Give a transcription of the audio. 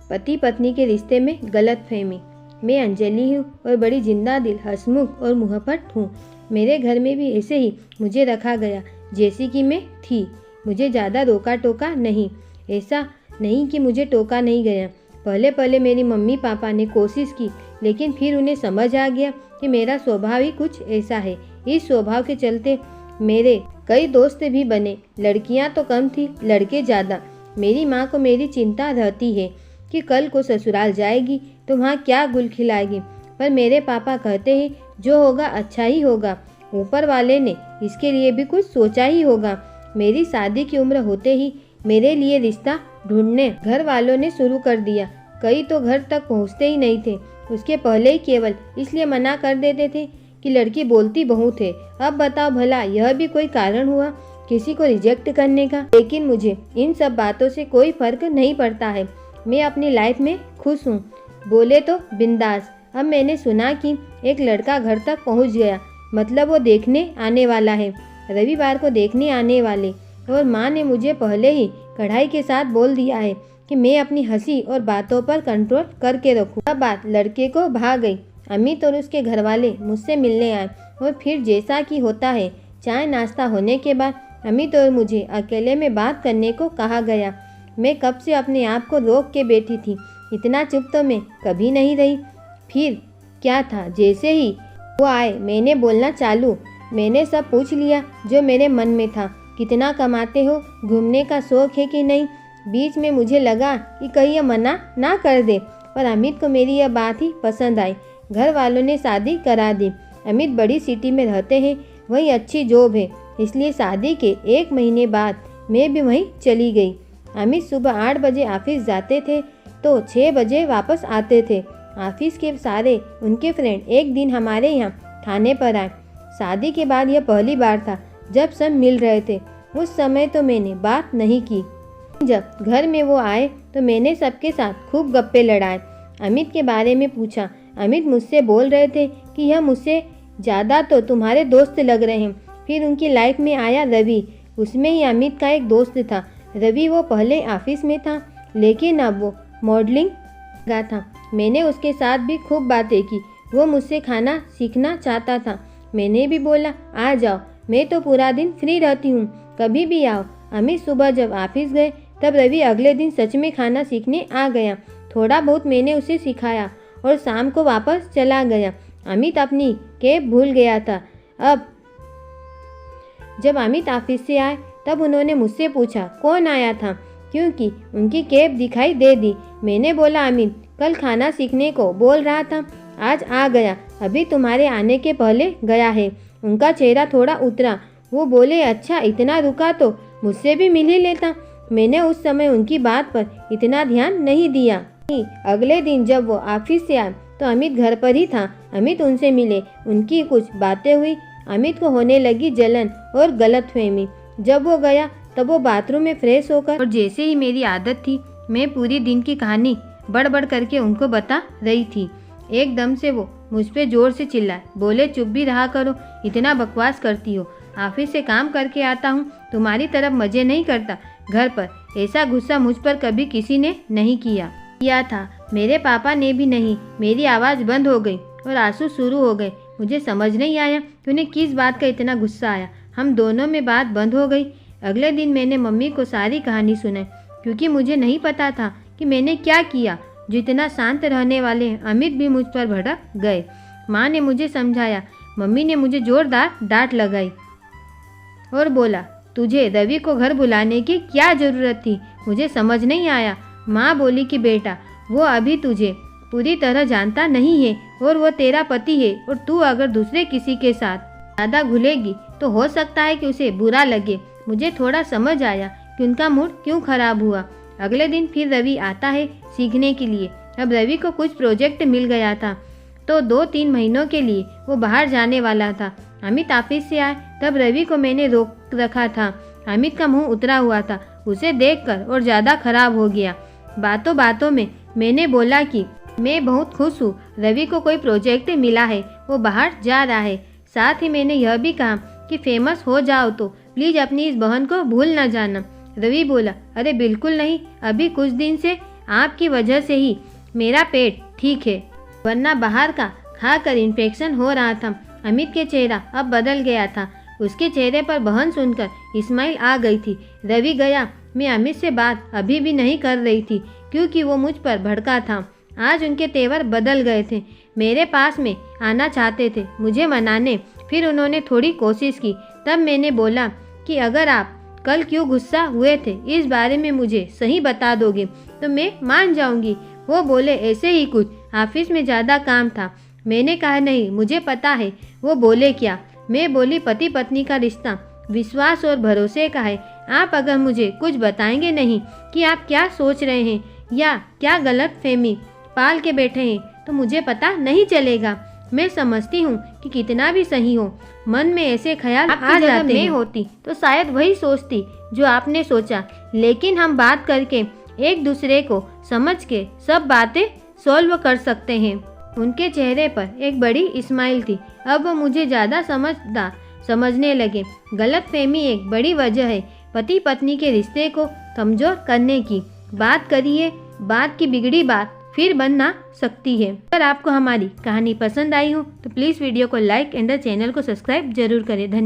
पति पत्नी के रिश्ते में गलतफहमी। मैं अंजलि हूँ और बड़ी जिंदा दिल, हंसमुख और मुहब्बत हूँ। मेरे घर में भी ऐसे ही मुझे रखा गया जैसी कि मैं थी। मुझे ज़्यादा रोका टोका नहीं। ऐसा नहीं कि मुझे टोका नहीं गया। पहले पहले मेरी मम्मी पापा ने कोशिश की, लेकिन फिर उन्हें समझ आ गया कि मेरा स्वभाव ही कुछ ऐसा है। इस स्वभाव के चलते मेरे कई दोस्त भी बने। लड़कियां तो कम थी, लड़के ज़्यादा। मेरी माँ को मेरी चिंता रहती है कि कल को ससुराल जाएगी तो वहाँ क्या गुल खिलाएगी, पर मेरे पापा कहते हैं जो होगा अच्छा ही होगा। ऊपर वाले ने इसके लिए भी कुछ सोचा ही होगा। मेरी शादी की उम्र होते ही मेरे लिए रिश्ता ढूंढने घर वालों ने शुरू कर दिया। कई तो घर तक पहुँचते ही नहीं थे। उसके पहले ही केवल इसलिए मना कर देते थे कि लड़की बोलती बहुत है। अब बताओ भला यह भी कोई कारण हुआ किसी को रिजेक्ट करने का? लेकिन मुझे इन सब बातों से कोई फर्क नहीं पड़ता है। मैं अपनी लाइफ में खुश हूँ, बोले तो बिंदास। अब मैंने सुना कि एक लड़का घर तक पहुँच गया, मतलब वो देखने आने वाला है, रविवार को देखने आने वाले। और माँ ने मुझे पहले ही कढ़ाई के साथ बोल दिया है कि मैं अपनी हंसी और बातों पर कंट्रोल करके रखूँ। अब बात लड़के को भाग गई। अमित और उसके घर वाले मुझसे मिलने आए और फिर जैसा कि होता है चाय नाश्ता होने के बाद अमित और मुझे अकेले में बात करने को कहा गया। मैं कब से अपने आप को रोक के बैठी थी। इतना चुप तो मैं कभी नहीं रही। फिर क्या था, जैसे ही वो आए मैंने बोलना चालू। मैंने सब पूछ लिया जो मेरे मन में था। कितना कमाते हो, घूमने का शौक है कि नहीं। बीच में मुझे लगा कि कहीं यह मना ना कर दे, पर अमित को मेरी यह बात ही पसंद आई। घर वालों ने शादी करा दी। अमित बड़ी सिटी में रहते हैं, वहीं अच्छी जॉब है, इसलिए शादी के 1 महीने बाद मैं भी वहीं चली गई। अमित सुबह 8 बजे ऑफिस जाते थे तो 6 बजे वापस आते थे। ऑफिस के सारे उनके फ्रेंड एक दिन हमारे यहाँ खाने पर आए। शादी के बाद यह पहली बार था जब सब मिल रहे थे। उस समय तो मैंने बात नहीं की। जब घर में वो आए तो मैंने सबके साथ खूब गप्पे लड़ाए। अमित के बारे में पूछा। अमित मुझसे बोल रहे थे कि यह मुझसे ज़्यादा तो तुम्हारे दोस्त लग रहे हैं। फिर उनकी लाइफ में आया रवि। उसमें ही अमित का एक दोस्त था रवि। वो पहले ऑफिस में था, लेकिन अब वो मॉडलिंग का था। मैंने उसके साथ भी खूब बातें की। वो मुझसे खाना सीखना चाहता था। मैंने भी बोला आ जाओ, मैं तो पूरा दिन फ्री रहती हूँ, कभी भी आओ। अमित सुबह जब ऑफिस गए तब रवि अगले दिन सच में खाना सीखने आ गया। थोड़ा बहुत मैंने उसे सिखाया और शाम को वापस चला गया। अमित अपनी कैब भूल गया था। अब जब अमित ऑफिस से आए तब उन्होंने मुझसे पूछा कौन आया था, क्योंकि उनकी कैब दिखाई दे दी। मैंने बोला अमित कल खाना सीखने को बोल रहा था, आज आ गया, अभी तुम्हारे आने के पहले गया है। उनका चेहरा थोड़ा उतरा। वो बोले अच्छा इतना रुका तो मुझसे भी मिल ही लेता। मैंने उस समय उनकी बात पर इतना ध्यान नहीं दिया। अगले दिन जब वो ऑफिस से आए तो अमित घर पर ही था। अमित उनसे मिले, उनकी कुछ बातें हुई। अमित को होने लगी जलन और गलतफहमी। जब वो गया तब वो बाथरूम में फ्रेश होकर, और जैसे ही मेरी आदत थी, मैं पूरी दिन की कहानी बड़ करके उनको बता रही थी। एकदम से वो मुझ पे जोर से चिल्लाए, बोले चुप भी रहा करो, इतना बकवास करती हो। ऑफिस से काम करके आता हूँ, तुम्हारी तरफ मजे नहीं करता घर पर। ऐसा गुस्सा मुझ पर कभी किसी ने नहीं किया था, मेरे पापा ने भी नहीं। मेरी आवाज़ बंद हो गई और आंसू शुरू हो गए। मुझे समझ नहीं आया कि उन्हें किस बात का इतना गुस्सा आया। हम दोनों में बात बंद हो गई। अगले दिन मैंने मम्मी को सारी कहानी सुनाई, क्योंकि मुझे नहीं पता था कि मैंने क्या किया जो इतना शांत रहने वाले अमित भी मुझ पर भड़क गए। माँ ने मुझे समझाया। मम्मी ने मुझे जोरदार डांट लगाई और बोला तुझे रवि को घर बुलाने की क्या ज़रूरत थी, मुझे समझ नहीं आया। माँ बोली कि बेटा वो अभी तुझे पूरी तरह जानता नहीं है और वो तेरा पति है, और तू अगर दूसरे किसी के साथ ज़्यादा घुलेगी तो हो सकता है कि उसे बुरा लगे। मुझे थोड़ा समझ आया कि उनका मूड क्यों खराब हुआ। अगले दिन फिर रवि आता है सीखने के लिए। अब रवि को कुछ प्रोजेक्ट मिल गया था तो 2-3 महीनों के लिए वो बाहर जाने वाला था। अमित ऑफिस से आए तब रवि को मैंने रोक रखा था। अमित का मुंह उतरा हुआ था। उसे देखकर और ज़्यादा खराब हो गया। बातों बातों में मैंने बोला कि मैं बहुत खुश हूँ, रवि को कोई प्रोजेक्ट मिला है, वो बाहर जा रहा है। साथ ही मैंने यह भी कहा कि फेमस हो जाओ तो प्लीज़ अपनी इस बहन को भूल न जाना। रवि बोला अरे बिल्कुल नहीं, अभी कुछ दिन से आपकी वजह से ही मेरा पेट ठीक है, वरना बाहर का खाकर इन्फेक्शन हो रहा था। अमित के चेहरा अब बदल गया था। उसके चेहरे पर बहन सुनकर इस्माइल आ गई थी। रवि गया। मैं अमित से बात अभी भी नहीं कर रही थी क्योंकि वो मुझ पर भड़का था। आज उनके तेवर बदल गए थे। मेरे पास में आना चाहते थे मुझे मनाने। फिर उन्होंने थोड़ी कोशिश की। तब मैंने बोला कि अगर आप कल क्यों गुस्सा हुए थे इस बारे में मुझे सही बता दोगे तो मैं मान जाऊंगी। वो बोले ऐसे ही कुछ, ऑफिस में ज़्यादा काम था। मैंने कहा नहीं, मुझे पता है। वो बोले क्या? मैं बोली पति पत्नी का रिश्ता विश्वास और भरोसे का है। आप अगर मुझे कुछ बताएंगे नहीं कि आप क्या सोच रहे हैं या क्या गलत फहमी पाल के बैठे हैं तो मुझे पता नहीं चलेगा। मैं समझती हूँ कि कितना भी सही हो, मन में ऐसे ख्याल आ जाते हैं। मैं होती तो शायद वही सोचती जो आपने सोचा, लेकिन हम बात करके एक दूसरे को समझ के सब बातें सॉल्व कर सकते हैं। उनके चेहरे पर एक बड़ी स्माइल थी। अब वो मुझे ज़्यादा समझने लगे। गलतफहमी एक बड़ी वजह है पति पत्नी के रिश्ते को कमज़ोर करने की। बात करिए, बात की बिगड़ी बात फिर बन ना सकती है। अगर आपको हमारी कहानी पसंद आई हो तो प्लीज़ वीडियो को लाइक एंड चैनल को सब्सक्राइब जरूर करें। धन्यवाद।